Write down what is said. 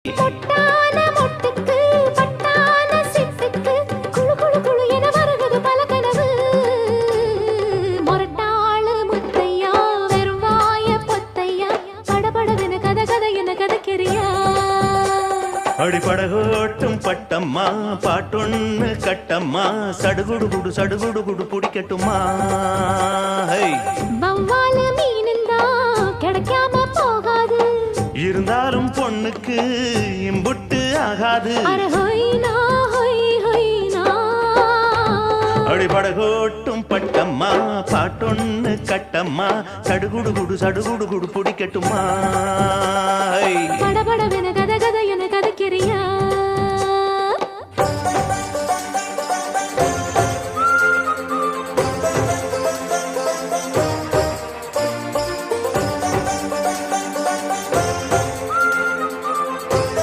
பொட்டான மொட்டுக்கு பட்டான சிட்டுக்கு குளு குளு குளு என வருகுது பல கனவு மொரட்டாளு முத்தையா வெறுவாய பொத்தையா படபடவென கத கத என கதக்கிறியா அடிபடகோட்டும் பட்டம்மா பாட்டொன்னு கட்டம்மா சடுகுடு குடு சடுகுடு குடு பிடிக்கட்டுமா வவ்வால மீனுந்தா கிடைக்காம போகாது இருந்தாலும் பொண்ணுக்கு இம்புட்டு ஆகாது அடிபடகோட்டும் பட்டம்மா பாட்டொன்னு கட்டம்மா சடுகுடு குடு சடுகுடு குடு பிடிக்கட்டுமா படபடவென கத கதை